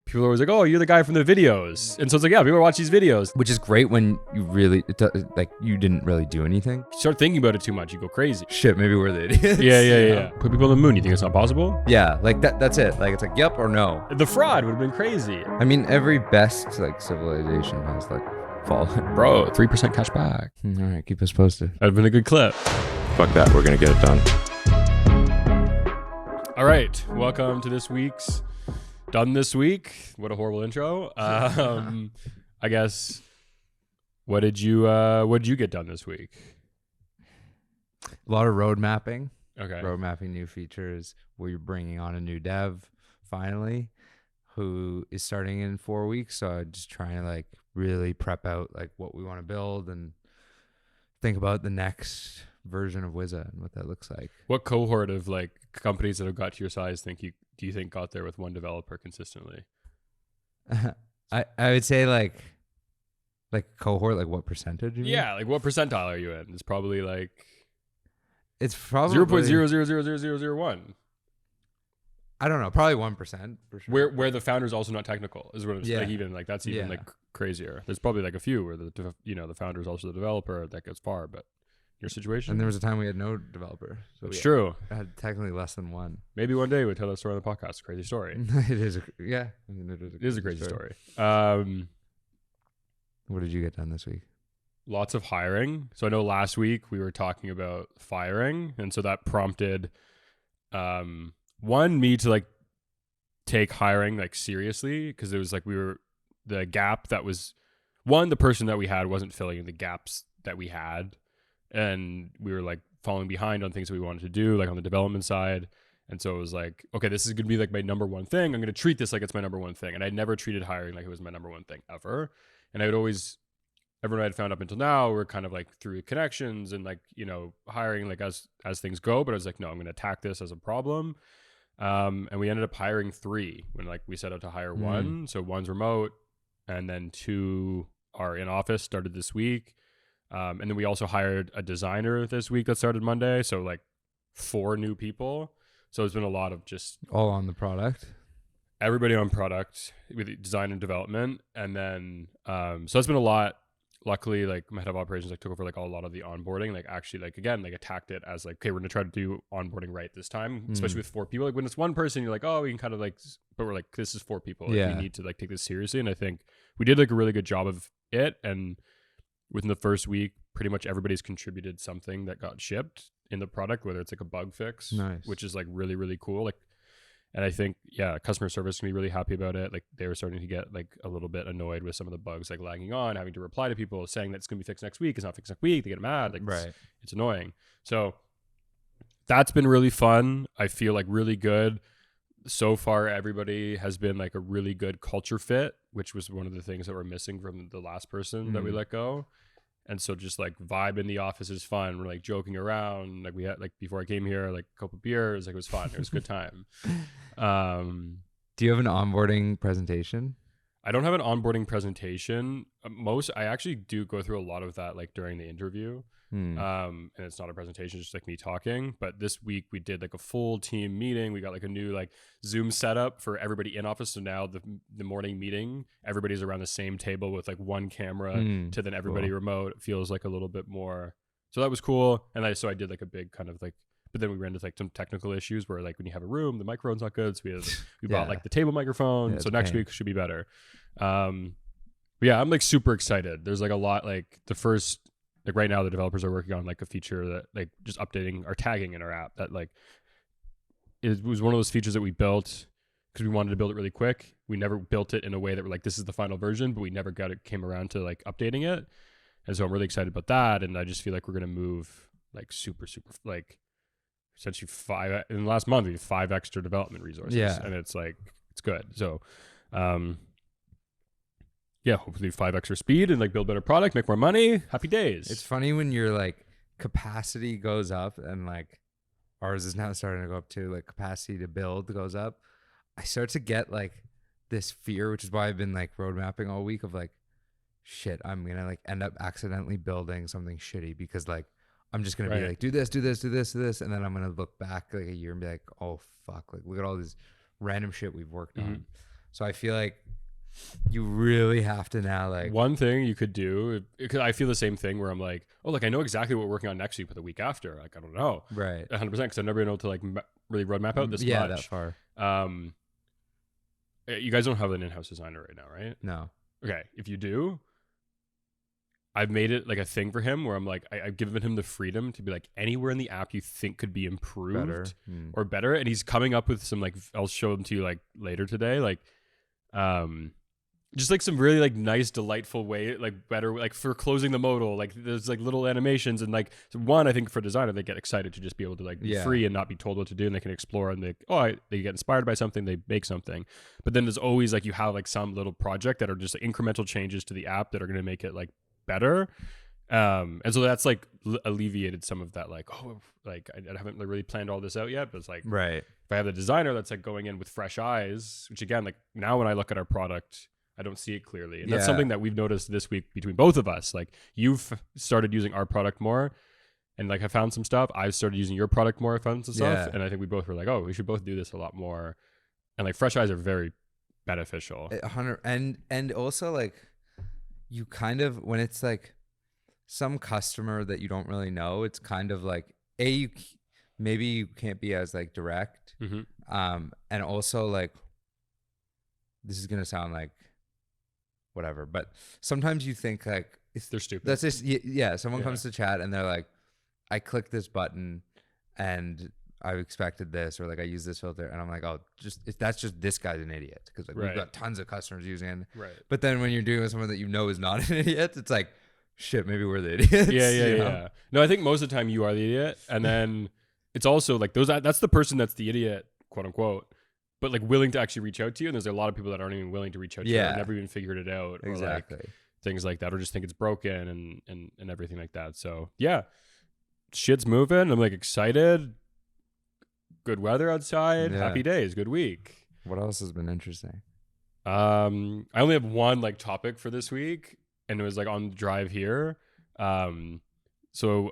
people are always like, oh, you're the guy from the videos. And so it's like, yeah, people watch these videos. Which is great when you really, like, you didn't really do anything. You start thinking about it too much, you go crazy. Shit, maybe we're the idiots. Yeah. Put people on the moon, you think it's not possible? Yeah, like that's it. Like, it's like, yep or no. The fraud would have been crazy. I mean, every best, like, civilization has, like, fallen. Bro, 3% cash back. All right, keep us posted. That'd have been a good clip. Fuck that, we're gonna get it done. All right, welcome to this week's Done This Week. What a horrible intro. I guess, what did you get done this week? A lot of road mapping. Okay. Road mapping new features. We're bringing on a new dev, finally, who is starting in 4 weeks. So I'm just trying to, like, really prep out, like, what we want to build and think about the next version of Wizza and what that looks like. What cohort of, like, companies that have got to your size do you think got there with one developer consistently? I would say like cohort, like what percentage? You mean? Yeah, like what percentile are you in? It's probably like it's probably 0.000001. I don't know, probably 1% for sure. Where the founder's also not technical is what I'm saying. Yeah. Like even like that's even like crazier. There's probably like a few where the founder's also the developer that goes far, but your situation. And there was a time we had no developer. So it's true. I had technically less than one. Maybe one day we'll tell that story on the podcast. It's a crazy story. It is. It is a crazy story. What did you get done this week? Lots of hiring. So I know last week we were talking about firing, and so that prompted me to like take hiring like seriously, because it was like the gap that was the person that we had wasn't filling in the gaps that we had, and we were like falling behind on things that we wanted to do, like on the development side. And so it was like, okay, this is going to be like my number one thing. I'm going to treat this like it's my number one thing. And I'd never treated hiring like it was my number one thing ever. And everyone I had found up until now were kind of like through connections and like, hiring like as things go. But I was like, no, I'm going to attack this as a problem. And we ended up hiring 3 when like we set out to hire 1. So 1's remote, and then 2 are in office, started this week. And then we also hired a designer this week that started Monday. So like 4 new people. So it's been a lot of just all on the product. Everybody on product with design and development. And then, so it's been a lot. Luckily, like my head of operations, like took over like a lot of the onboarding, like actually like, again, like attacked it as like, okay, we're going to try to do onboarding right this time, especially with 4 people. Like when it's one person, you're like, oh, we can kind of like, but we're like, this is 4 people. Like, we need to like take this seriously. And I think we did like a really good job of it. And within the first week, pretty much everybody's contributed something that got shipped in the product, whether it's like a bug fix, which is like really, really cool. Like, and I think, customer service can be really happy about it. Like they were starting to get like a little bit annoyed with some of the bugs, like lagging on, having to reply to people saying that it's going to be fixed next week. It's not fixed next week. They get mad. Like it's annoying. So that's been really fun. I feel like really good. So far, everybody has been like a really good culture fit, which was one of the things that were missing from the last person that we let go. And so just like vibe in the office is fun. We're like joking around. Like we had like before I came here, like a couple beers. Like it was fun. It was a good time. Do you have an onboarding presentation? I don't have an onboarding presentation. I actually do go through a lot of that like during the interview. And it's not a presentation, just like me talking. But this week we did like a full team meeting. We got like a new like Zoom setup for everybody in office. So now the morning meeting, everybody's around the same table with like one camera to then everybody remote. It feels like a little bit more. So that was cool. And I did like a big kind of like, but then we ran into like some technical issues where like when you have a room, the microphone's not good. So we bought like the table microphone. So next week should be better. But yeah, I'm like super excited. There's like a lot, like the first, like right now the developers are working on like a feature that like just updating our tagging in our app that like it was one of those features that we built because we wanted to build it really quick. We never built it in a way that we're like, this is the final version, but we never came around to like updating it. And so I'm really excited about that. And I just feel like we're going to move like super, like essentially 5 in the last month, we have 5 extra development resources. Yeah. And it's like, it's good. So, hopefully 5 extra speed and like build better product, make more money. Happy days. It's funny when your like capacity goes up, and like ours is now starting to go up too. Like capacity to build goes up. I start to get like this fear, which is why I've been like road mapping all week of like, shit, I'm gonna like end up accidentally building something shitty because like I'm just gonna be like, do this, and then I'm gonna look back like a year and be like, oh fuck, like look at all this random shit we've worked on. So I feel like you really have to now like one thing you could do, because I feel the same thing where I'm like, oh, like I know exactly what we're working on next week, but the week after, like I don't know, right 100%, because I've never been able to like really roadmap out this much. that far. You guys don't have an in-house designer right now, right? No. Okay, if you do, I've made it like a thing for him where I'm like, I've given him the freedom to be like, anywhere in the app you think could be improved or better, and he's coming up with some like, I'll show them to you like later today, like just like some really like nice, delightful way, like better, like for closing the modal, like there's like little animations, and like one, I think for designer, they get excited to just be able to like be free and not be told what to do, and they can explore, and they get inspired by something, they make something. But then there's always like, you have like some little project that are just incremental changes to the app that are going to make it like better. And so that's like alleviated some of that, like, oh, like I haven't really planned all this out yet, but it's like, right, if I have the designer that's like going in with fresh eyes, which again, like now when I look at our product, I don't see it clearly. And that's something that we've noticed this week between both of us. Like you've started using our product more, and like I found some stuff. I've started using your product more. I found some stuff. And I think we both were like, oh, we should both do this a lot more. And like fresh eyes are very beneficial. 100. And also like you kind of, when it's like some customer that you don't really know, it's kind of like, maybe you can't be as like direct. And also like, this is going to sound like whatever, but sometimes you think like they're stupid. That's just someone comes to chat and they're like, I clicked this button and I expected this, or like I use this filter, and I'm like, oh, that's just this guy's an idiot, because like we've got tons of customers using it. Right. But then when you're doing with someone that you know is not an idiot, it's like, shit, maybe we're the idiots. Yeah. No, I think most of the time you are the idiot, and then it's also like that's the person that's the idiot, quote unquote, but like willing to actually reach out to you. And there's a lot of people that aren't even willing to reach out to you, or never even figured it out, exactly, or like things like that, or just think it's broken and everything like that. So yeah, shit's moving. I'm like excited. Good weather outside. Happy days. Good week. What else has been interesting? I only have one like topic for this week, and it was like on the drive here. So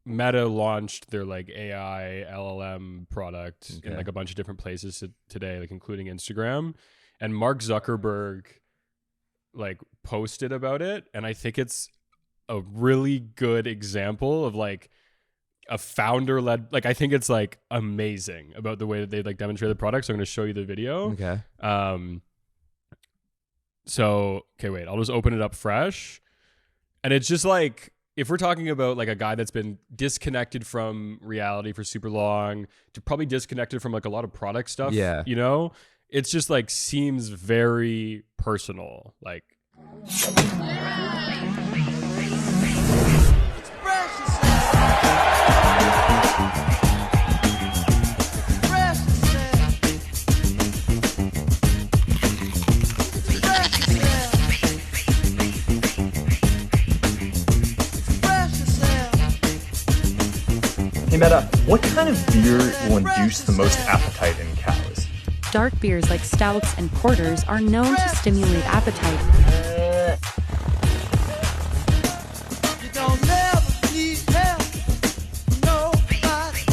Meta launched their like AI LLM product in like a bunch of different places today, like including Instagram, and Mark Zuckerberg like posted about it. And I think it's a really good example of like a founder led, like I think it's like amazing about the way that they like demonstrate the product. So I'm going to show you the video. Okay. So, okay, wait, I'll just open it up fresh. And it's just like, if we're talking about like a guy that's been disconnected from reality for super long, to probably disconnected from like a lot of product stuff, you know, it's just like seems very personal. Like, Hey Meta, what kind of beer will induce the most appetite in cows? Dark beers like stouts and porters are known to stimulate appetite. You don't never need help. Nobody else.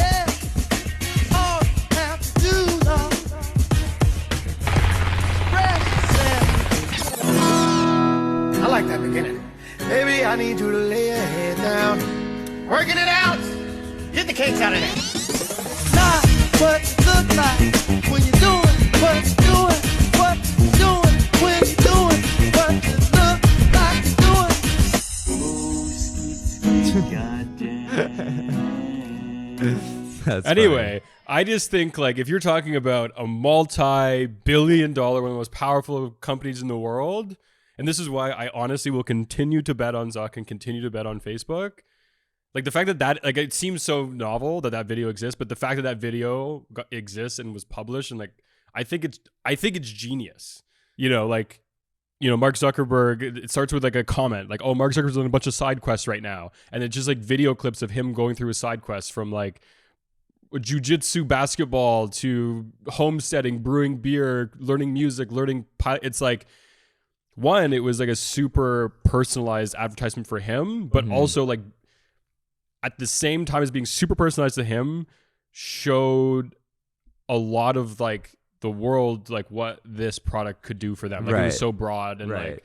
All you have to do, love, express yourself. I like that beginning. Baby, I need you to lay your head down. Working it out. Get the cakes out of there. Not what you look like when you're doing what you're doing. What you're doing when you're doing what you look like you're doing. That's anyway, funny. I just think like if you're talking about a multi-billion-dollar, one of the most powerful companies in the world, and this is why I honestly will continue to bet on Zuck and continue to bet on Facebook. Like the fact that like it seems so novel that video exists, but the fact that video exists and was published, and like I think it's genius. You know, like, you know, Mark Zuckerberg, it starts with like a comment like, oh, Mark Zuckerberg's on a bunch of side quests right now, and it's just like video clips of him going through his side quests, from like jiu-jitsu, basketball, to homesteading, brewing beer, learning music, it's like, one, it was like a super personalized advertisement for him, but also like at the same time as being super personalized to him, showed a lot of like the world, like what this product could do for them. Like it was so broad and like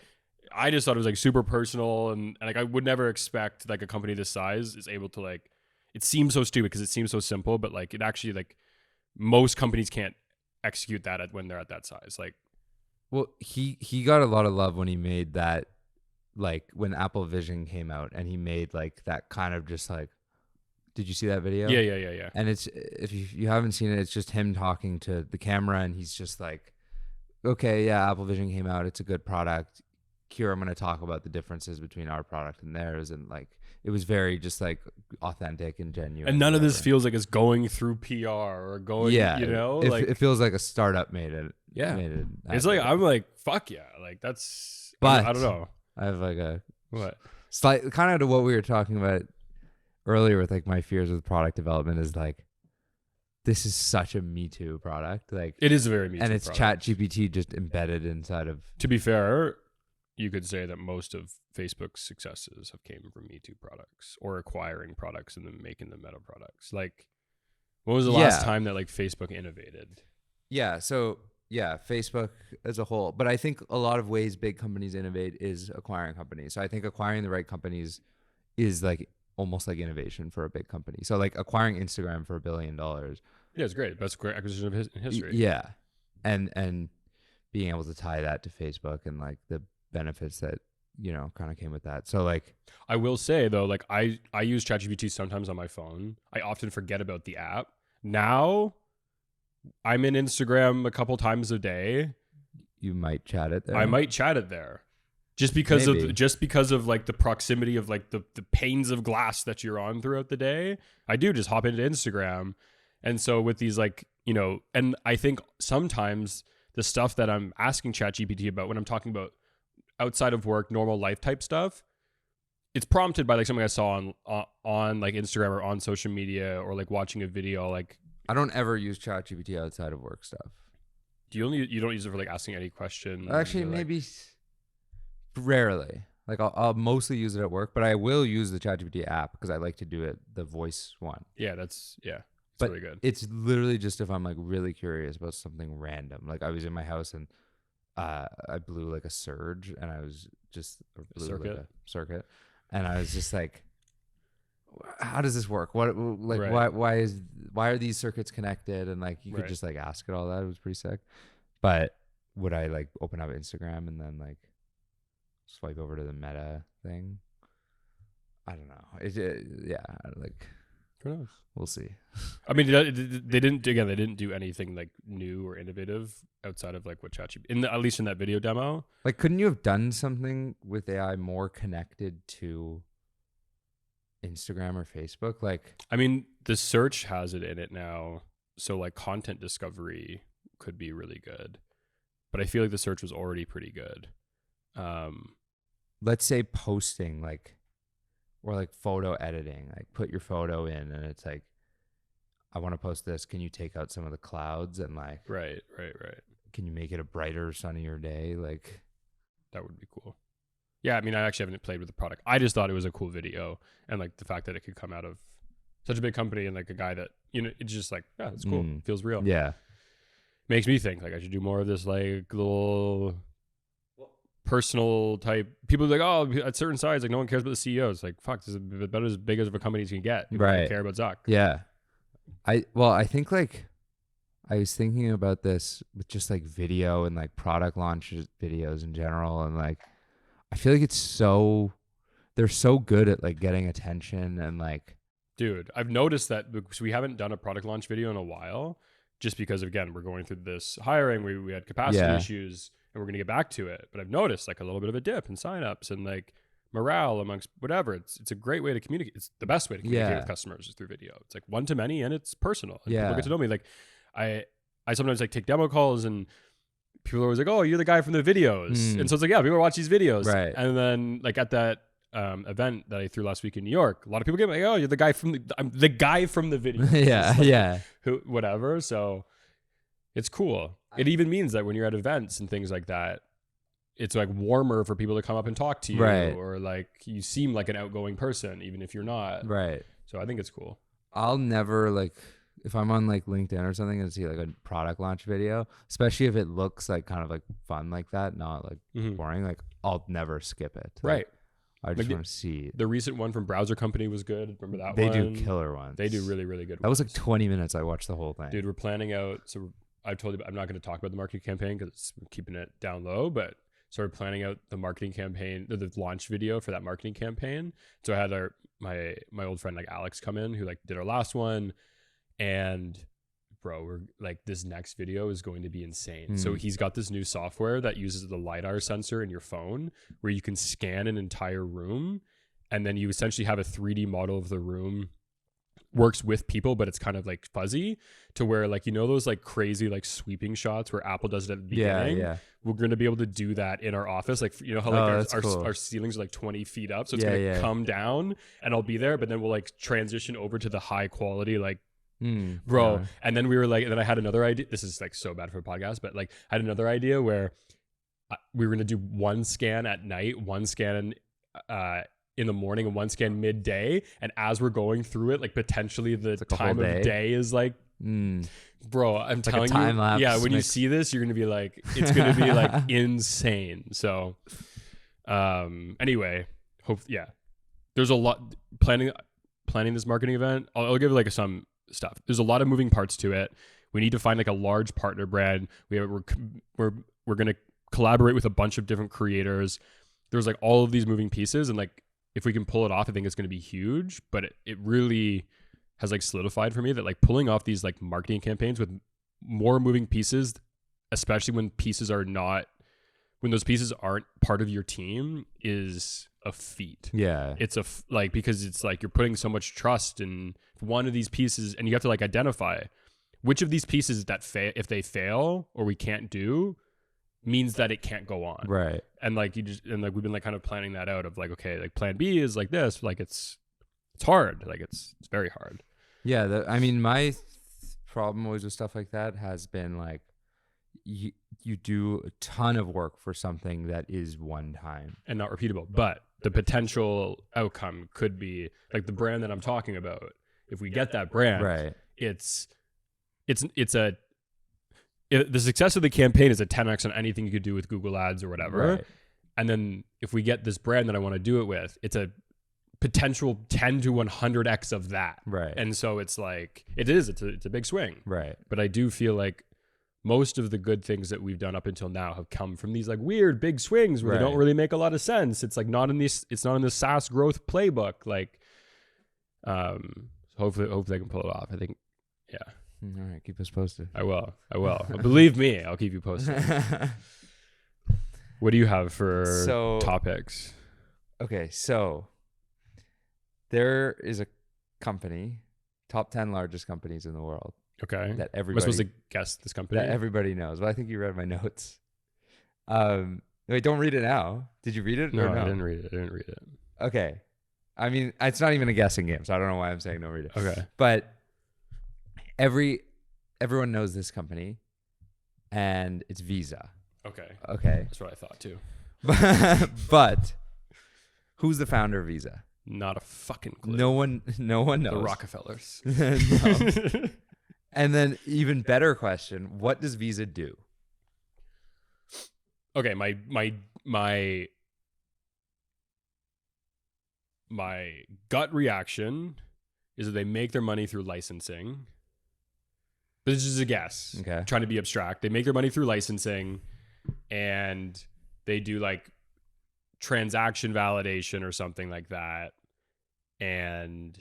I just thought it was like super personal and like I would never expect like a company this size is able to like, it seems so stupid because it seems so simple, but like it actually like most companies can't execute that when they're at that size. Like, well, he got a lot of love when he made that, like when Apple Vision came out and he made like that kind of just like, did you see that video? Yeah. And it's, if you haven't seen it, it's just him talking to the camera and he's just like, okay, yeah, Apple Vision came out. It's a good product. Here, I'm going to talk about the differences between our product and theirs. And like, it was very just like authentic and genuine. And none of this feels like it's going through PR or going, you know, it, like it feels like a startup made it. Yeah. Made it it's like, I'm like, fuck yeah. Like that's, but I don't know. I have like a what slight kind of to what we were talking about earlier with like my fears with product development is like, this is such a Me Too product. Like it is a very Me Too and it's product. ChatGPT just embedded inside of. To be fair, you could say that most of Facebook's successes have came from Me Too products or acquiring products and then making them meta products. Like, when was the last time that like Facebook innovated? Yeah. So yeah, Facebook as a whole. But I think a lot of ways big companies innovate is acquiring companies. So I think acquiring the right companies is like almost like innovation for a big company. So like acquiring Instagram for $1 billion. Yeah, it's great. Best acquisition in history. Yeah. And being able to tie that to Facebook and like the benefits that, you know, kind of came with that. So like, I will say though, like I use ChatGPT sometimes on my phone. I often forget about the app. Now I'm in Instagram a couple times a day. you might chat it there. I might chat it there. Just because of like the proximity of like the panes of glass that you're on throughout the day. I do just hop into Instagram. And so with these like, you know, and I think sometimes the stuff that I'm asking ChatGPT about when I'm talking about outside of work, normal life type stuff, it's prompted by like something I saw on like Instagram or on social media or like watching a video. Like I don't ever use ChatGPT outside of work stuff. you don't use it for like asking any question? Actually, maybe rarely. Like I'll mostly use it at work, but I will use the ChatGPT app because I like to do it, the voice one. Yeah, it's But really good. it's literally just if I'm like really curious about something random. Like I was in my house and I blew like a surge and I was just circuit. And I was just like, how does this work? What like Right. why are these circuits connected? And like you could Right. just like ask it all that. It was pretty sick. But would I like open up Instagram and then like swipe over to the meta thing? I don't know. Yeah, like Who knows? we'll see. I mean, they didn't do anything like new or innovative outside of like what ChatGPT, at least in that video demo. Like, couldn't you have done something with AI more connected to Instagram or Facebook? Like, I mean, the search has it in it now, so like content discovery could be really good. But I feel like the search was already pretty good. let's say posting, like, or like photo editing, like put your photo in and it's like, I want to post this. Can you take out some of the clouds and like, Right. can you make it a brighter, sunnier day? Like, That would be cool. Yeah, I mean, I actually haven't played with the product. I just thought it was a cool video, and like the fact that it could come out of such a big company and like a guy that, you know, it's just like, yeah, it's cool. Feels real. yeah. Makes me think like I should do more of this like little personal type. People are like, oh, at certain size, like no one cares about the CEO. It's like, fuck, this is about as big as of a company as you can get. People Right. care about Zuck. Yeah. I think like I was thinking about this with just like video and like product launch videos in general. And like, I feel like they're so good at like getting attention and like, Dude, I've noticed that because we haven't done a product launch video in a while, just because again, we're going through this hiring. We had capacity issues and we're going to get back to it. But I've noticed like a little bit of a dip in signups and like morale amongst whatever. It's a great way to communicate. It's the best way to communicate with customers is through video. It's like one to many and it's personal. And people get to know me. Like I sometimes like take demo calls and people are always like, oh, you're the guy from the videos. And so it's like, yeah, people watch these videos. Right. And then like at that event that I threw last week in New York, a lot of people get like, oh, you're the guy I'm the guy from the video. yeah. Whatever. So it's cool. It even means that when you're at events and things like that, it's like warmer for people to come up and talk to you, Right. or like you seem like an outgoing person, even if you're not. Right. So I think it's cool. I'll never like if I'm on like LinkedIn or something and see like a product launch video, especially if it looks like kind of like fun like that, not like boring, like I'll never skip it. Right. I just Like want to see. The recent one from Browser Company was good. Remember that They one? do killer ones. They do really, really good That was like ones. 20 minutes. I watched the whole thing. Dude, we're planning out. So I told you I'm not going to talk about the marketing campaign because we're keeping it down low, but started planning out the marketing campaign, the launch video for that marketing campaign. So I had my old friend like Alex come in who like did our last one, and bro, we're like, this next video is going to be insane. So he's got this new software that uses the LiDAR sensor in your phone where you can scan an entire room, and then you essentially have a 3D model of the room. Works with people, but it's kind of like fuzzy to where like, you know, those like crazy like sweeping shots where Apple does it at the beginning. Yeah. We're going to be able to do that in our office. Like, you know how like cool. our ceilings are like 20 feet up. So it's going to come down and I'll be there, but then we'll like transition over to the high quality, like, bro. Yeah. And then we were like, and then I had another idea. This is like so bad for a podcast, but like I had another idea where we were going to do one scan at night, one scan in the morning, and one scan midday. And as we're going through it, like potentially the like time of day is like, bro, I'm telling you, yeah, when you see this, you're going to be like, it's going to be like insane. So anyway, there's a lot planning this marketing event. I'll give like some stuff. There's a lot of moving parts to it. We need to find like a large partner brand. We're going to collaborate with a bunch of different creators. There's like all of these moving pieces, and like, if we can pull it off, I think it's going to be huge. But it really has like solidified for me that like pulling off these like marketing campaigns with more moving pieces, especially when those pieces aren't part of your team, is a feat. Yeah. It's because it's like you're putting so much trust in one of these pieces, and you have to like identify which of these pieces that if they fail or we can't do, means that it can't go on. Right. And like we've been like kind of planning that out of like, okay, like plan B is like this, like it's hard. Like it's very hard. Yeah. I mean, my problem always with stuff like that has been like, you do a ton of work for something that is one time and not repeatable, but the potential outcome could be like the brand that I'm talking about. If we get that brand, right, the success of the campaign is a 10x on anything you could do with Google Ads or whatever. Right. And then if we get this brand that I want to do it with, it's a potential 10 to 100x of that. Right. And so it's like, it's a big swing. Right. But I do feel like most of the good things that we've done up until now have come from these like weird big swings where they don't really make a lot of sense. It's like not in the SaaS growth playbook. Like, hopefully I can pull it off. I think, yeah. All right, keep us posted. I will. Believe me, I'll keep you posted. What do you have for topics? Okay, so there is a company, top 10 largest companies in the world. Okay. That everybody. Am I supposed to guess this company? That everybody knows. But I think you read my notes. Wait, don't read it now. Did you read it? No, I didn't read it. Okay. I mean, it's not even a guessing game, so I don't know why I'm saying don't read it. Okay. But everyone knows this company, and it's Visa. Okay. That's what I thought too. But who's the founder of Visa? Not a fucking clue. No one knows. The Rockefellers. No. And then even better question, what does Visa do? Okay, my gut reaction is that they make their money through licensing. But this is a guess. Okay. Trying to be abstract. They make their money through licensing, and they do like transaction validation or something like that. And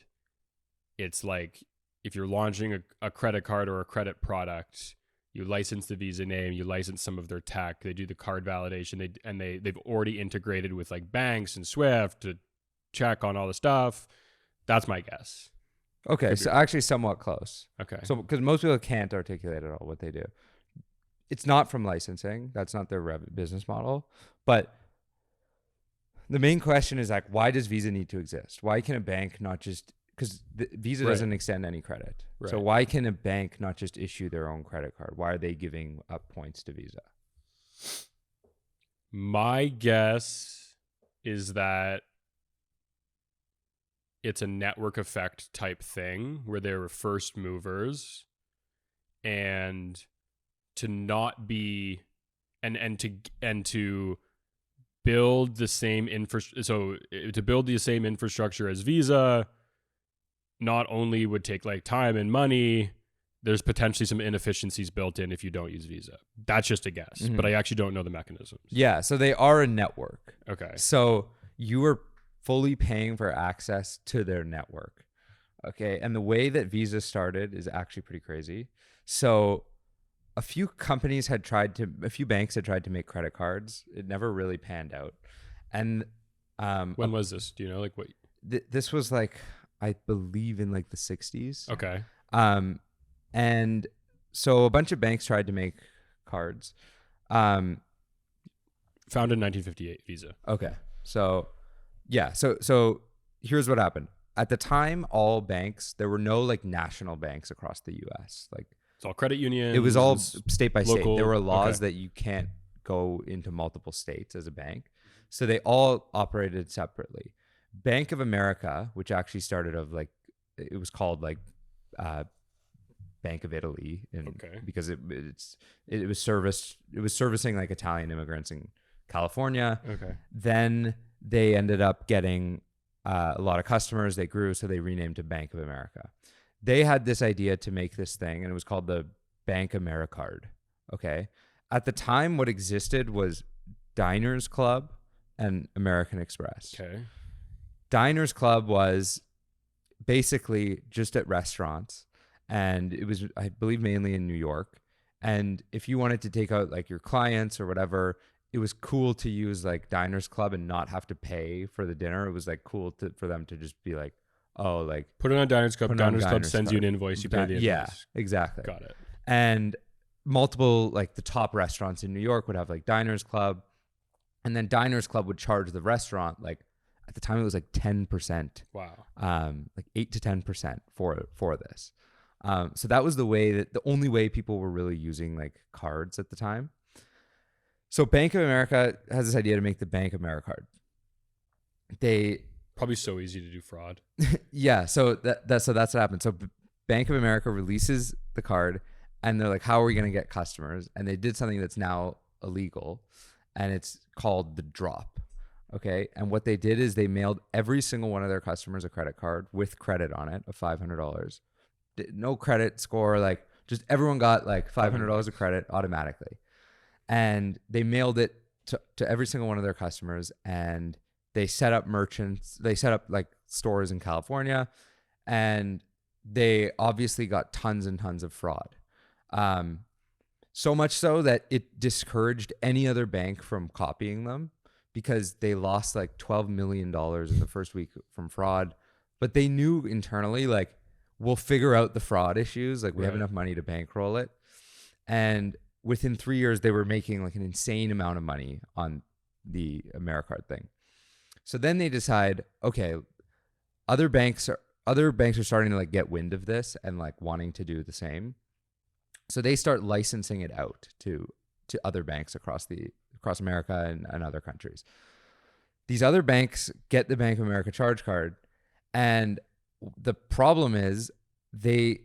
it's like if you're launching a credit card or a credit product, you license the Visa name, you license some of their tech, they do the card validation, they've already integrated with like banks and Swift to check on all the stuff. That's my guess. Okay, so actually somewhat close. Okay. So because most people can't articulate at all what they do. It's not from licensing. That's not their business model. But the main question is like, why does Visa need to exist? Why can a bank not just, because Visa doesn't extend any credit. Right. So why can a bank not just issue their own credit card? Why are they giving up points to Visa? My guess is that it's a network effect type thing where they were first movers, and to not be and to build the same to build the same infrastructure as Visa not only would take like time and money, there's potentially some inefficiencies built in if you don't use Visa. That's just a guess, but I actually don't know the mechanisms. Yeah, so they are a network. Okay. So you are fully paying for access to their network. Okay, and the way that Visa started is actually pretty crazy. So a few banks had tried to make credit cards. It never really panned out. And when was this? Do you know, like what? This was like, I believe in like the 60s. Okay. And so a bunch of banks tried to make cards. Founded in 1958, Visa. Okay. So yeah, so here's what happened. At the time, all banks, there were no like national banks across the US. Like it's all credit unions. It was all state by state. local. There were laws Okay. that you can't go into multiple states as a bank. So they all operated separately. Bank of America, which actually started it was called like Bank of Italy, because it was servicing like Italian immigrants in California. Okay. Then they ended up getting a lot of customers. They grew, so they renamed to Bank of America. They had this idea to make this thing, and it was called the Bank AmeriCard. Okay. At the time, what existed was Diners Club and American Express. Okay. Diners Club was basically just at restaurants, and it was, I believe, mainly in New York. And if you wanted to take out like your clients or whatever, it was cool to use like Diners Club and not have to pay for the dinner. It was like cool for them to just be like, oh, like Put it on Diners Club. Put it on Diners Club Diners sends you an Club. invoice. You pay the invoice. Yeah, exactly. Got it. And multiple, like the top restaurants in New York would have like Diners Club, and then Diners Club would charge the restaurant, like at the time it was like 10%. Wow. Like 8 to 10% for this. So that was the only way people were really using like cards at the time. So Bank of America has this idea to make the Bank AmeriCard. They Probably so easy to do fraud. yeah, so that's what happened. So Bank of America releases the card, and they're like, how are we going to get customers? And they did something that's now illegal, and it's called the drop. Okay. And what they did is they mailed every single one of their customers a credit card with credit on it of $500. No credit score, like just everyone got like $500 of credit automatically. And they mailed it to every single one of their customers, and they set up like stores in California, and they obviously got tons and tons of fraud. So much so that it discouraged any other bank from copying them, because they lost like $12 million in the first week from fraud. But they knew internally, like, we'll figure out the fraud issues. Like, we have enough money to bankroll it. And within 3 years, they were making like an insane amount of money on the AmeriCard thing. So then they decide, okay, other banks are starting to like get wind of this and like wanting to do the same. So they start licensing it out to other banks across America and other countries. These other banks get the Bank of America charge card, and the problem is the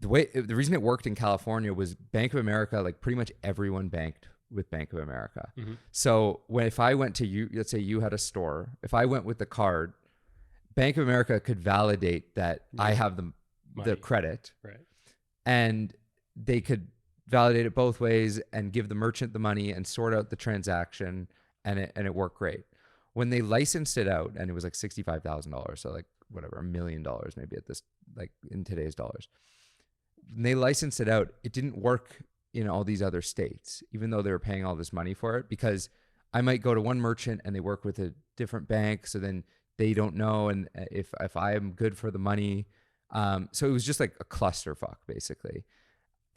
reason it worked in California was Bank of America, like pretty much everyone banked with Bank of America. Mm-hmm. So if I went to you, let's say you had a store, if I went with the card, Bank of America could validate that I have the credit, right? And they could validate it both ways and give the merchant the money and sort out the transaction, and it worked great. When they licensed it out, and it was like $65,000, so like whatever, $1 million maybe at this, like in today's dollars. When they licensed it out, it didn't work in all these other states, even though they were paying all this money for it, because I might go to one merchant and they work with a different bank, so then they don't know, and if I am good for the money. So it was just like a clusterfuck basically.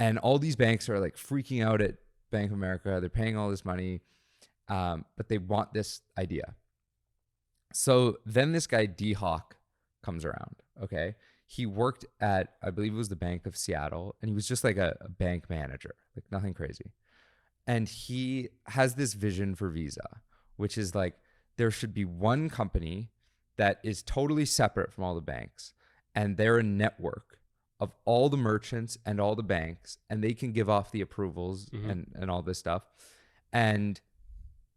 And all these banks are like freaking out at Bank of America. They're paying all this money, but they want this idea. So then this guy D Hawk comes around. Okay, he worked at, I believe it was the Bank of Seattle, and he was just like a bank manager, like nothing crazy. And he has this vision for Visa, which is like there should be one company that is totally separate from all the banks, and they're a network of all the merchants and all the banks, and they can give off the approvals and all this stuff. And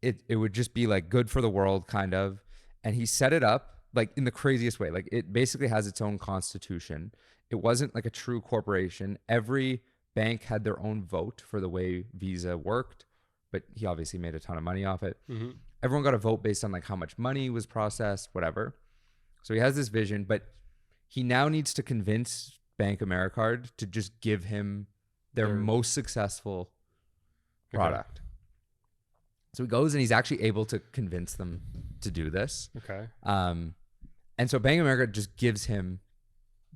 it would just be like good for the world kind of. And he set it up like in the craziest way. Like it basically has its own constitution. It wasn't like a true corporation. Every bank had their own vote for the way Visa worked, but he obviously made a ton of money off it. Everyone got a vote based on like how much money was processed, whatever. So he has this vision, but he now needs to convince Bank Americard to just give him their most successful product. So he goes and he's actually able to convince them to do this. Okay. And so Bank of America just gives him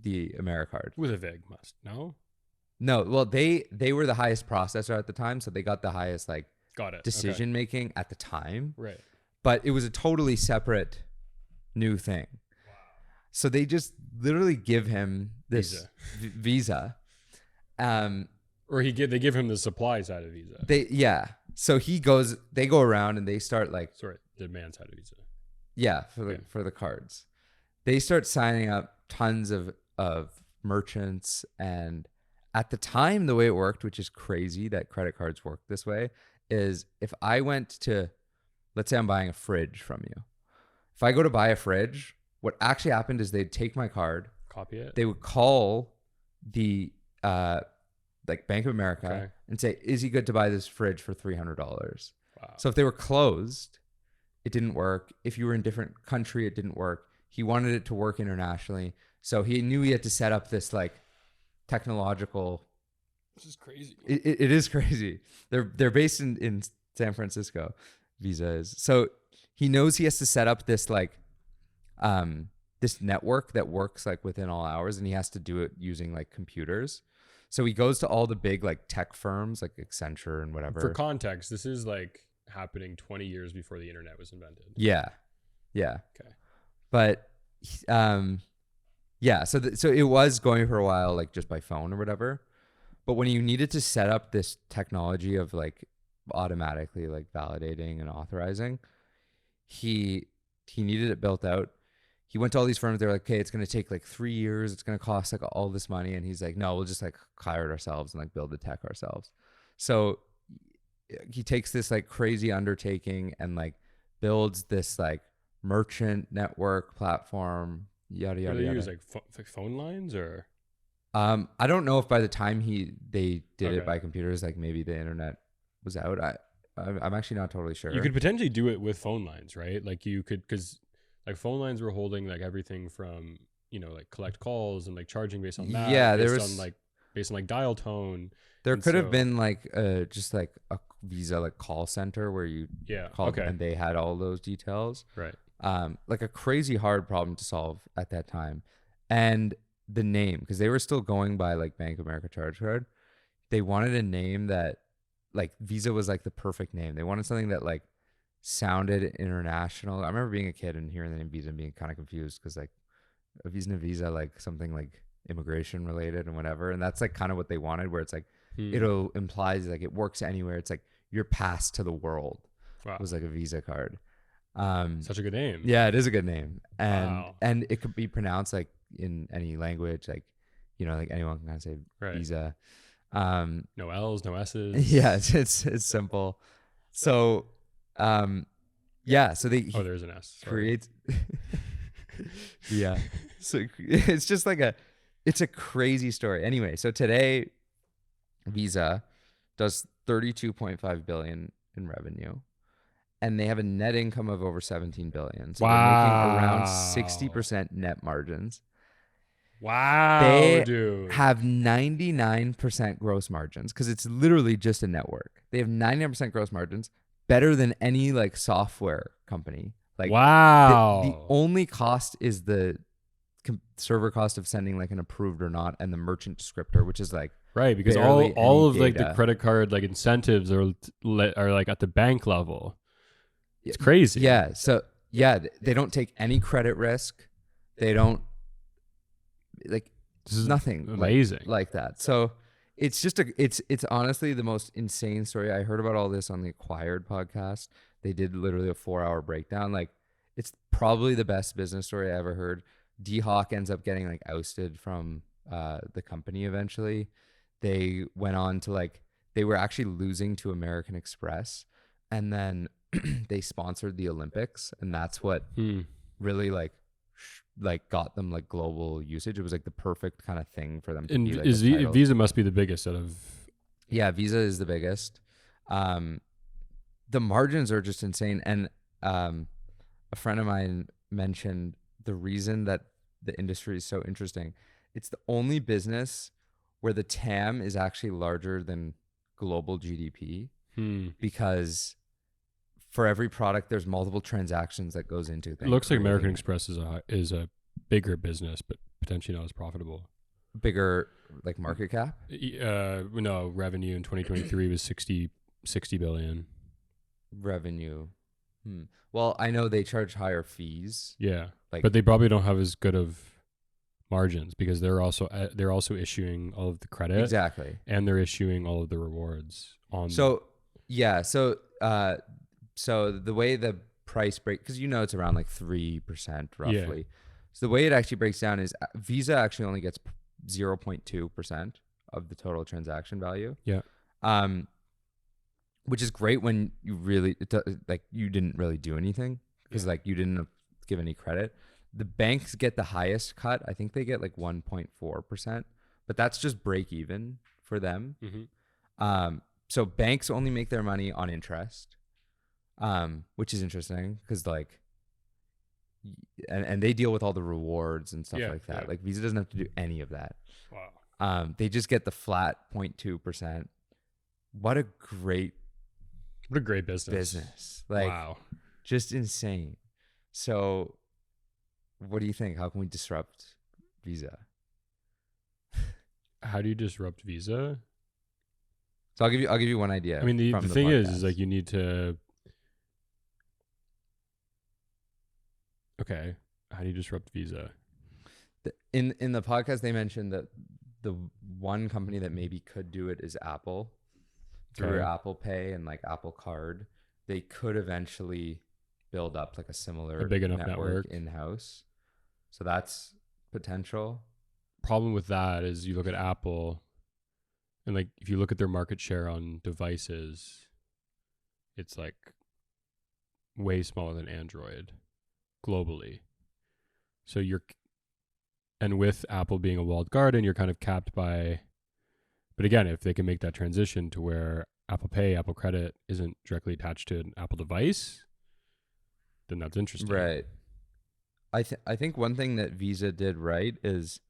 the Americard. With a VIG must. No? No, well, they were the highest processor at the time, so they got the highest like decision making at the time. Right. But it was a totally separate new thing. Wow. So they just literally give him this Visa. Or they give him the supply side of Visa. So they go around and they start like demand side of Visa. Yeah, for the cards. They start signing up tons of merchants, and at the time the way it worked, which is crazy that credit cards work this way, is if I went to, let's say I'm buying a fridge from you. If I go to buy a fridge, what actually happened is they'd take my card, copy it. They would call the like Bank of America and say, is he good to buy this fridge for $300? Wow. So if they were closed, it didn't work. If you were in a different country, it didn't work. He wanted it to work internationally. So he knew he had to set up this like technological. This is crazy. It is crazy. They're based in San Francisco. Visa is. So he knows he has to set up this like this network that works like within all hours, and he has to do it using like computers. So he goes to all the big like tech firms like Accenture and whatever. For context, this is like happening 20 years before the internet was invented. Yeah. Okay. But so it was going for a while like just by phone or whatever. But when you needed to set up this technology of like automatically like validating and authorizing, he needed it built out. He went to all these firms. They're like, okay, it's going to take like 3 years. It's going to cost like all this money. And he's like, no, we'll just like hire it ourselves and like build the tech ourselves. So he takes this like crazy undertaking and like builds this like merchant network platform, yada, yada, yada. Use like phone lines or? I don't know if by the time they did it by computers, like maybe the internet was out. I'm actually not totally sure. You could potentially do it with phone lines, right? Like you could, because like phone lines were holding like everything from, like collect calls and like charging based on that. Yeah, based on like dial tone. There could have been like just like a Visa like call center where you called and they had all those details. Right. Like a crazy hard problem to solve at that time. And the name, because they were still going by like Bank of America charge card. They wanted a name that like Visa was like the perfect name. They wanted something that like sounded international. I remember being a kid and hearing the name Visa and being kind of confused because like a Visa like something like immigration related and whatever. And that's like kind of what they wanted, where it's like it'll implies like it works anywhere. It's like your pass to the world was like a Visa card. Such a good name. Yeah, it is a good name. And it could be pronounced like in any language, like like anyone can kind of say Visa. No L's, no S's. Yeah, it's simple. So so there's an S. Creates yeah. So it's just like it's a crazy story. Anyway, so today Visa does 32.5 billion in revenue, and they have a net income of over 17 billion. So they're making around 60% net margins. Wow, they have 99% gross margins because it's literally just a network. They have 99% gross margins, better than any like software company. Like wow, the only cost is the server cost of sending like an approved or not, and the merchant descriptor, which is like because all of like the credit card like incentives are like at the bank level. It's crazy. Yeah. So they don't take any credit risk. They don't like nothing amazing like that. So it's just it's honestly the most insane story. I heard about all this on the Acquired podcast. They did literally a 4-hour breakdown. Like It's probably the best business story I ever heard. D-Hawk ends up getting like ousted from the company eventually. They went on to like, they were actually losing to American Express, and then they sponsored the Olympics, and that's what really like got them like global usage. It was like the perfect kind of thing for them to And be like Visa must be the biggest out of. Yeah, Visa is the biggest. The margins are just insane. And a friend of mine mentioned the reason that the industry is so interesting. It's the only business where the TAM is actually larger than global GDP because for every product, there's multiple transactions that goes into things. It looks like American Express is a bigger business, but potentially not as profitable. Bigger like market cap? No, revenue in 2023 was 60 billion. Revenue. Well, I know they charge higher fees. Yeah, Like, but they probably don't have as good of margins because they're also issuing all of the credit. Exactly. And they're issuing all of the rewards on. So the way the price break, because it's around like 3% roughly. Yeah. So the way it actually breaks down is Visa actually only gets 0.2% of the total transaction value. Yeah. Which is great when you really you didn't really do anything because like you didn't give any credit. The banks get the highest cut. I think they get like 1.4%, but that's just break even for them. So banks only make their money on interest, which is interesting because like, and they deal with all the rewards and stuff like that. Yeah. Like Visa doesn't have to do any of that. Wow. They just get the flat 0.2%. What a great business. Like, wow. Just insane. So what do you think? How can we disrupt Visa? How do you disrupt Visa? So I'll give you one idea. I mean, the thing podcast. is like you need to. Okay, how do you disrupt Visa? In the podcast, they mentioned that the one company that maybe could do it is Apple. Through Apple Pay and like Apple Card, they could eventually build up like a big enough network in-house. So that's potential. Problem with that is you look at Apple, and like if you look at their market share on devices, it's like way smaller than Android globally. So and with Apple being a walled garden, you're kind of capped by. But again, if they can make that transition to where Apple Pay, Apple Credit isn't directly attached to an Apple device, then that's interesting. Right. I think one thing that Visa did right is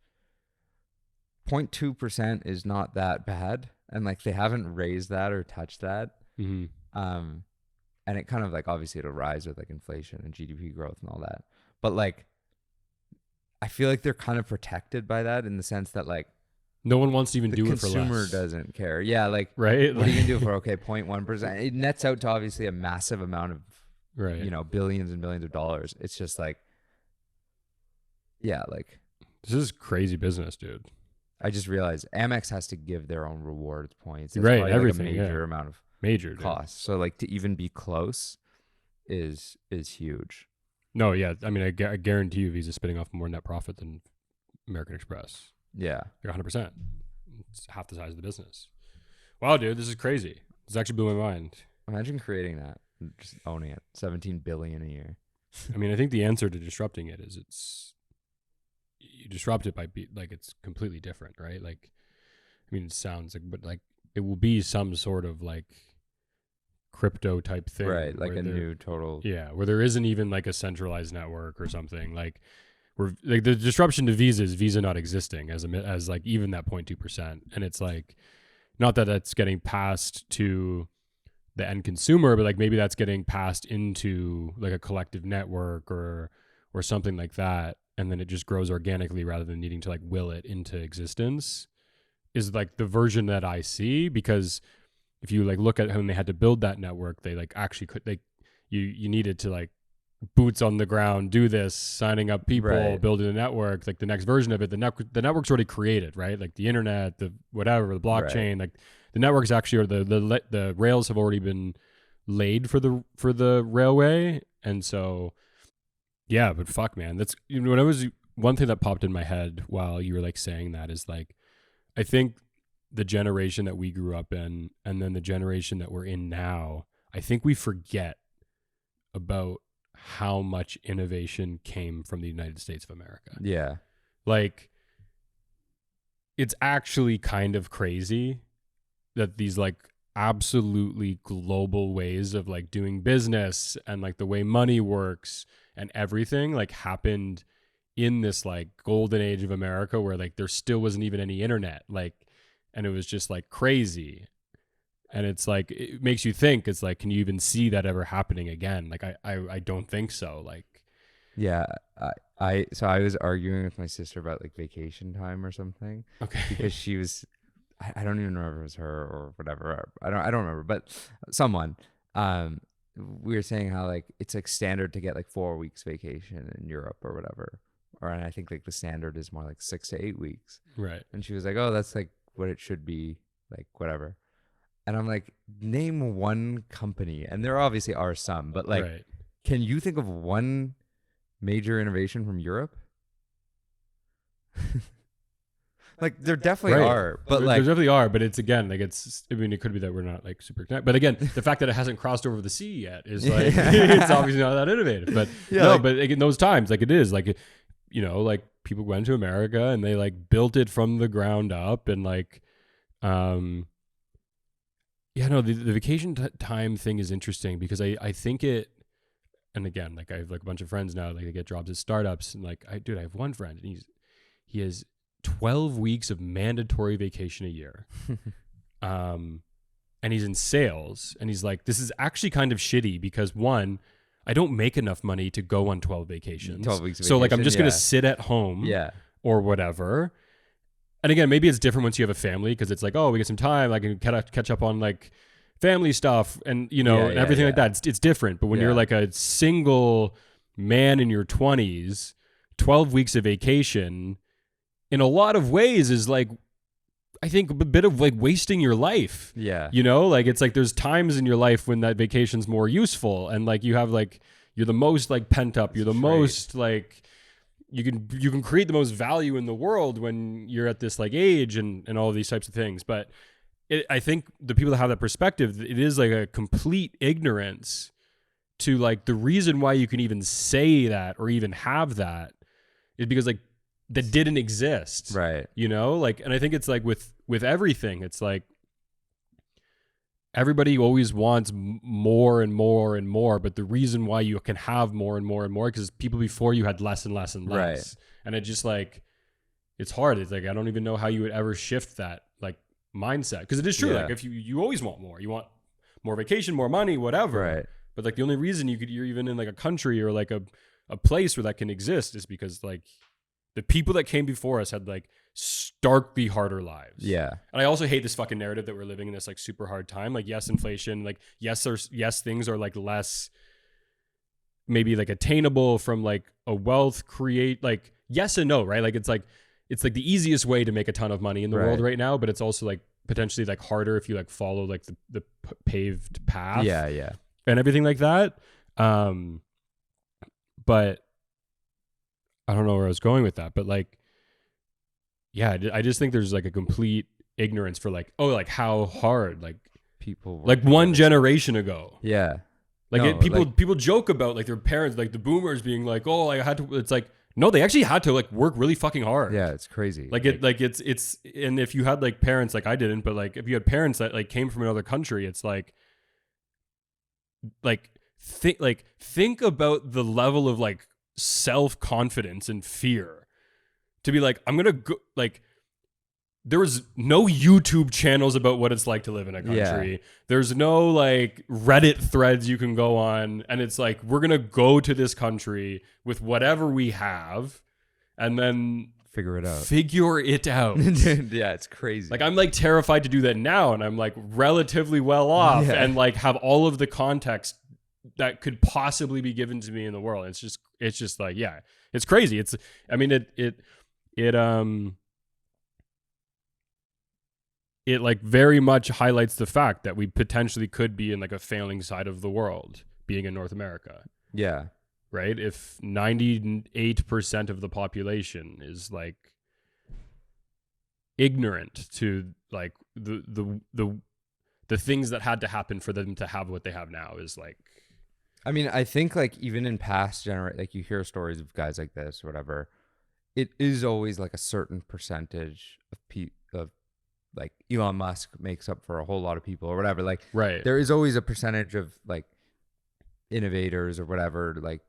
0.2% is not that bad. And like they haven't raised that or touched that. Mm-hmm. And it kind of like, obviously it'll rise with like inflation and GDP growth and all that. But like, I feel like they're kind of protected by that in the sense that like, no one wants to even do it for less. The consumer doesn't care. Yeah, like right. What are you gonna do for 0.1%? It nets out to obviously a massive amount of billions and billions of dollars. It's just like, yeah, like this is crazy business, dude. I just realized Amex has to give their own rewards points. It's right, like everything. A major amount of cost. So like to even be close is huge. No, yeah. I mean, I guarantee you, Visa's spitting off more net profit than American Express. Yeah. You're 100%. It's half the size of the business. Wow, dude, this is crazy. This actually blew my mind. Imagine creating that and just owning it. 17 billion a year. I mean, I think the answer to disrupting it is you disrupt it by it's completely different, right? Like, I mean, it sounds like, but like it will be some sort of like crypto type thing. Right. Like a new total. Yeah. Where there isn't even like a centralized network or something like. We're like the disruption to Visa is Visa not existing as like even that 0.2%, and it's like not that that's getting passed to the end consumer, but like maybe that's getting passed into like a collective network or something like that, and then it just grows organically rather than needing to like will it into existence. Is like the version that I see, because if you like look at when they had to build that network, they like actually could you needed to like boots on the ground, do this, signing up people, building a network. Like the next version of it, the network's already created, right? Like the internet, the whatever, the blockchain, like the networks actually, or the rails have already been laid for the railway, and so Yeah, but fuck, man. That's, you know, when I was, one thing that popped in my head while you were like saying that is like, I think the generation that we grew up in and then the generation that we're in now, I think we forget about how much innovation came from the United States of America. Yeah. Like, it's actually kind of crazy that these like absolutely global ways of like doing business and like the way money works and everything like happened in this like golden age of America where like there still wasn't even any internet, like, and it was just like crazy. And it's like, it makes you think, it's like, can you even see that ever happening again? Like, I don't think so. Like, Yeah. So I was arguing with my sister about like vacation time or something. okay. Because she was, I don't even remember if it was her or whatever. I don't remember, but someone, we were saying how like it's like standard to get like 4 weeks vacation in Europe or whatever. And I think like the standard is more like 6 to 8 weeks. Right. And she was like, oh, that's like what it should be, like whatever. And I'm like, name one company, and there obviously are some, but like, right. can you think of one major innovation from Europe? Like there definitely Right. are, but there like definitely are, but it's again like it's. I mean, it could be that we're not like super connected, but again, the fact that it hasn't crossed over the sea yet is like it's obviously not that innovative. But Yeah, no, like- but like, in those times, like it is like, you know, like people went to America and they like built it from the ground up and like, yeah, no, the vacation time thing is interesting because I think it, and again, like I have like a bunch of friends now, like they get jobs at startups and like I have one friend and he has 12 weeks of mandatory vacation a year. And he's in sales and he's like, this is actually kind of shitty because one, I don't make enough money to go on 12 vacations. 12 weeks of so like I'm vacation, just going yeah. to sit at home yeah, or whatever. And again, maybe it's different once you have a family because it's like, oh, we get some time. I can catch up on like family stuff and, you know, Yeah, and yeah, everything like yeah. that. It's different. But when Yeah. you're like a single man in your 20s, 12 weeks of vacation in a lot of ways is like, I think a bit of like wasting your life. yeah, You know, like it's like there's times in your life when that vacation's more useful and like you have like, you're the most like pent up, you're the Straight. most like, you can create the most value in the world when you're at this like age and all of these types of things. But I think the people that have that perspective, it is like a complete ignorance to like the reason why you can even say that or even have that is because like that didn't exist. right. You know, like, and I think it's like with everything, it's like everybody always wants more and more and more, but the reason why you can have more and more and more because people before you had less and less and less. Right. And it just like, it's hard. It's like, I don't even know how you would ever shift that like mindset. Because it is true. Yeah. Like if you always want more, you want more vacation, more money, whatever. Right. But like the only reason you're even in like a country or like a place where that can exist is because like the people that came before us had like starkly harder lives. Yeah, And I also hate this fucking narrative that we're living in this like super hard time. Like, yes, inflation, like, yes, things are like less maybe like attainable from like a wealth create, like, yes and no, right? Like, it's like the easiest way to make a ton of money in the world Right. right now, but it's also like potentially like harder if you like follow like the paved path yeah, yeah, and everything like that. But I don't know where I was going with that, but like, yeah, I just think there's like a complete ignorance for like, oh, like how hard, like people were like one generation ago, yeah, like No, people joke about like their parents, like the boomers being like, oh, I had to, it's like, no, they actually had to like work really fucking hard. yeah, it's crazy. Like it's, and if you had like parents, like I didn't, but like if you had parents that like came from another country, it's like think about the level of like self-confidence and fear to be like, I'm gonna go, like there was no YouTube channels about what it's like to live in a country. Yeah. There's no like Reddit threads you can go on, and it's like, we're gonna go to this country with whatever we have and then figure it out. figure it out. Yeah, it's crazy. Like I'm like terrified to do that now, and I'm like relatively well off Yeah. and like have all of the context that could possibly be given to me in the world. It's just like, yeah, it's crazy. It's, I mean, it like very much highlights the fact that we potentially could be in like a failing side of the world being in North America. yeah, right? If 98% of the population is like ignorant to like the things that had to happen for them to have what they have now, is like, I mean, I think like even in past like you hear stories of guys like this or whatever, it is always like a certain percentage of like Elon Musk makes up for a whole lot of people or whatever. Like, right. there is always a percentage of like innovators or whatever, like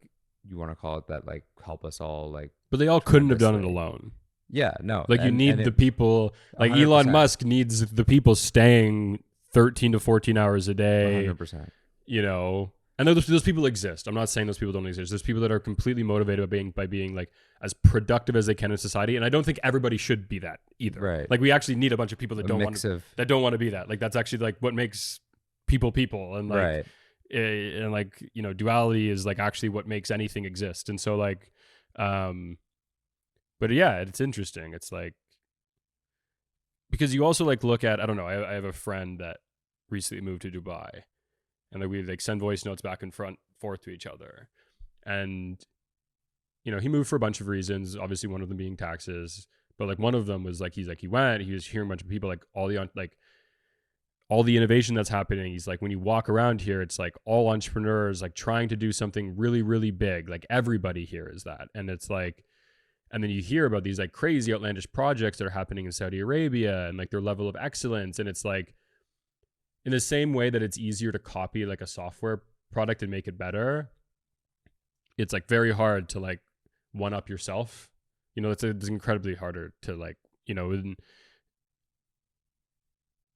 you want to call it, that like help us all, like, but they all couldn't have done it alone. Yeah, no. Like you need the people, like 100%. Elon Musk needs the people staying 13 to 14 hours a day. 100%. You know, and those people exist. I'm not saying those people don't exist. There's people that are completely motivated by being like as productive as they can in society. And I don't think everybody should be that either. Right. Like we actually need a bunch of people that don't want to be that. Like that's actually like what makes people and like, right. And like, you know, duality is like actually what makes anything exist. And so like, but yeah, it's interesting. It's like, because you also like look at, I don't know, I have a friend that recently moved to Dubai, and like we like send voice notes back and forth to each other. And, you know, he moved for a bunch of reasons, obviously one of them being taxes, but like one of them was like, he was hearing a bunch of people, like all the innovation that's happening. He's like, when you walk around here, it's like all entrepreneurs like trying to do something really, really big. Like everybody here is that. And it's like, and then you hear about these like crazy outlandish projects that are happening in Saudi Arabia and like their level of excellence. And it's like, in the same way that it's easier to copy like a software product and make it better, it's like very hard to like one up yourself. You know, it's incredibly harder to like, you know,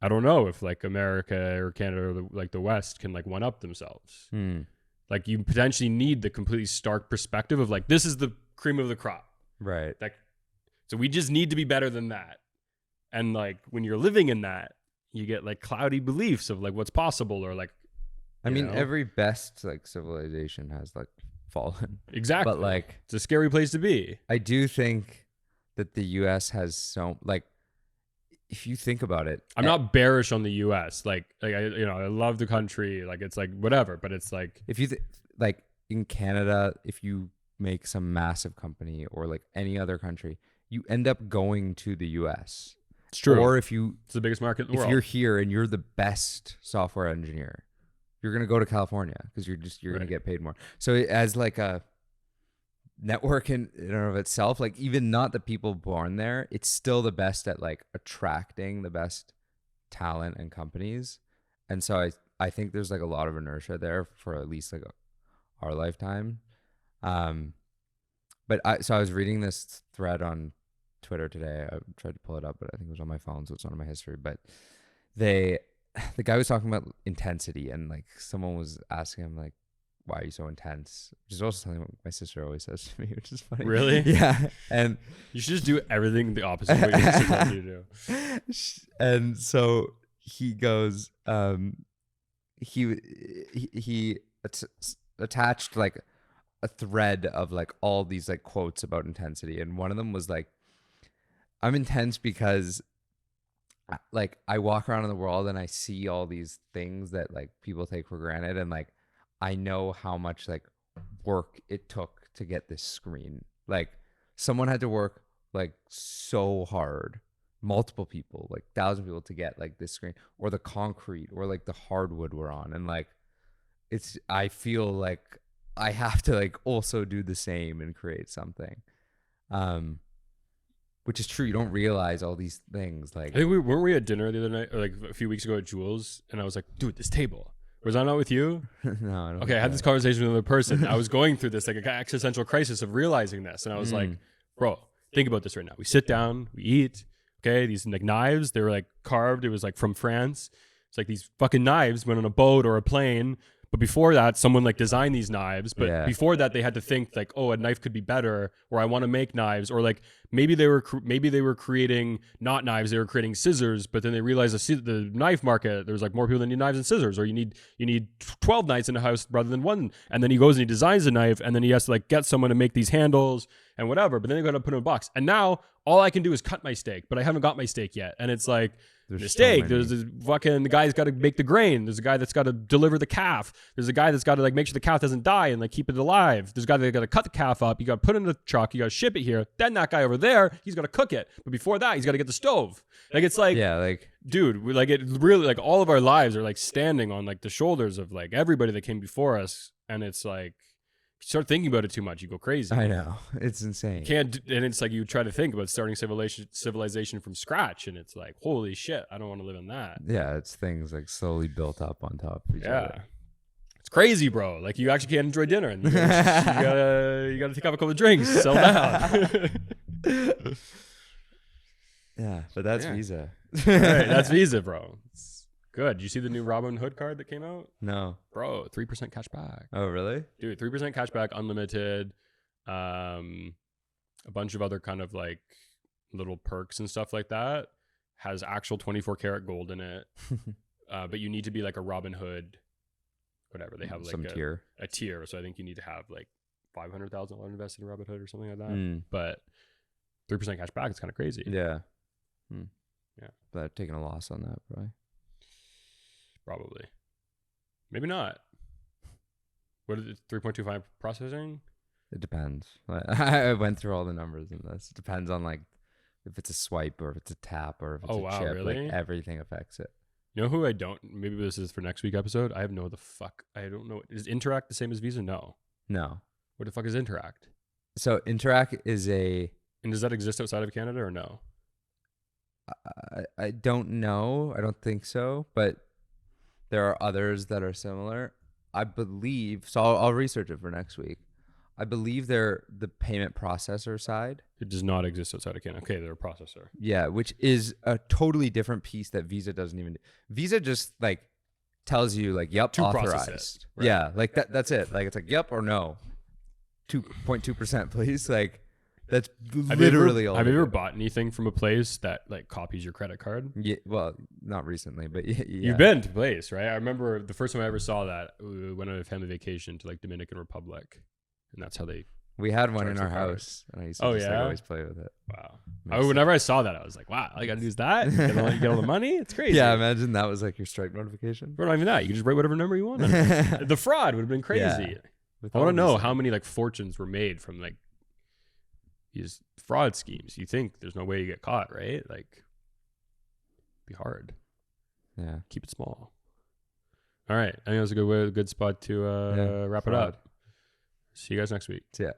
I don't know if like America or Canada or like the West can like one up themselves. Like you potentially need the completely stark perspective of like, this is the cream of the crop. Right. Like, so we just need to be better than that. And like when you're living in that, you get like cloudy beliefs of like what's possible, or like, I mean, every best like civilization has like fallen. Exactly. But like, it's a scary place to be. I do think that the US has so like, if you think about it, I'm not bearish on the US. Like I love the country. Like it's like whatever, but it's like, if you like in Canada, if you make some massive company or like any other country, you end up going to the US. It's true. Or it's the biggest market in the world. If you're here and you're the best software engineer, you're going to go to California because you're going to get paid more. So as like a network in and of itself, like even not the people born there, it's still the best at like attracting the best talent and companies. And so I think there's like a lot of inertia there for at least like our lifetime. But I was reading this thread on Twitter today. I tried to pull it up, but I think it was on my phone, so it's not in my history. But the guy was talking about intensity, and like someone was asking him like, why are you so intense? Which is also something my sister always says to me, which is funny. Really? Yeah. And you should just do everything the opposite of what your sister tells you to do. And so he goes, he attached like a thread of like all these like quotes about intensity, and one of them was like, I'm intense because like I walk around in the world and I see all these things that like people take for granted, and like I know how much like work it took to get this screen. Like someone had to work like so hard, multiple people, like 1,000 people to get like this screen, or the concrete, or like the hardwood we're on. And like I feel like I have to like also do the same and create something. Which is true. You don't realize all these things. Like, I think weren't we at dinner the other night, or like a few weeks ago at Jules, and I was like, dude, this table. Was I not with you? No, I don't. Okay, I had this conversation with another person. I was going through this like an existential crisis of realizing this, and I was like, bro, think about this right now. We sit down, we eat. Okay, these like knives, they were like carved. It was like from France. It's like these fucking knives went on a boat or a plane. But before that, someone like designed these knives. But before that, they had to think like, oh, a knife could be better, or I want to make knives, or like maybe they were creating not knives, they were creating scissors, but then they realized the knife market, there's like more people that need knives and scissors, or you need 12 knives in a house rather than one. And then he goes and he designs a knife, and then he has to like get someone to make these handles and whatever, but then they got to put it in a box. And now all I can do is cut my steak, but I haven't got my steak yet. And it's like, the steak, there's this fucking, the guy's got to make the grain. There's a guy that's got to deliver the calf. There's a guy that's got to like make sure the calf doesn't die and like keep it alive. There's a guy that got to cut the calf up. You got to put it in the truck. You got to ship it here. Then that guy over there, he's got to cook it. But before that, he's got to get the stove. Like, it's like, yeah, like, dude, we, like, it really, like, all of our lives are like standing on like the shoulders of like everybody that came before us. And it's like, you start thinking about it too much, you go crazy. I know, it's insane. And it's like you try to think about starting civilization from scratch, and it's like, holy shit, I don't want to live in that. Yeah, it's things like slowly built up on top of each other. It's crazy, bro. Like, you actually can't enjoy dinner, and you gotta take up a couple of drinks, settle down. Yeah, but that's Visa. Right, that's Visa, bro. It's good. Did you see the new Robin Hood card that came out? No. Bro, 3% cash back. Oh, really? Dude, 3% cash back, unlimited. A bunch of other kind of like little perks and stuff like that. Has actual 24 karat gold in it. But you need to be like a Robin Hood, whatever. They have like some tier. A tier. So I think you need to have like $500,000 invested in Robin Hood or something like that. But 3% cash back is kind of crazy. Yeah. Yeah. But I've taken a loss on that, Probably. Maybe not. What is it? 3.25 processing? It depends. I went through all the numbers in this. It depends on like if it's a swipe or if it's a tap or if it's a chip. Really? Like everything affects it. You know who I don't? Maybe this is for next week episode. I have no the fuck. I don't know. Is Interact the same as Visa? No. No. What the fuck is Interact? So Interact is a. And does that exist outside of Canada or no? I don't know. I don't think so. But there are others that are similar. I believe. So I'll research it for next week. I believe they're the payment processor side. It does not exist outside of Canada. Okay, they're a processor. Yeah, which is a totally different piece that Visa doesn't even do. Visa just like tells you like, yep, To process authorized. it, right. Yeah, like that's it. Like it's like, yep or no. 2.2%, please. Like that's literally all. Have you they ever do. bought anything from a place that like copies your credit card? Yeah, well, not recently, but yeah. You've been to a place, right? I remember the first time I ever saw that, we went on a family vacation to like Dominican Republic. And that's how they. We had one in charge our the card. house, and I used to just like, always play with it. Wow. Whenever I saw that, I was like, wow, all you got to do is that? You get all the money? It's crazy. Yeah, imagine that was like your Stripe notification. Or not even that. You can just write whatever number you want. The fraud would have been crazy. Yeah. I want to know how many like fortunes were made from like these fraud schemes. You think there's no way you get caught, right? Like, it'd be hard. Yeah. Keep it small. All right. I think that's a good spot to wrap it up. See you guys next week. Yeah.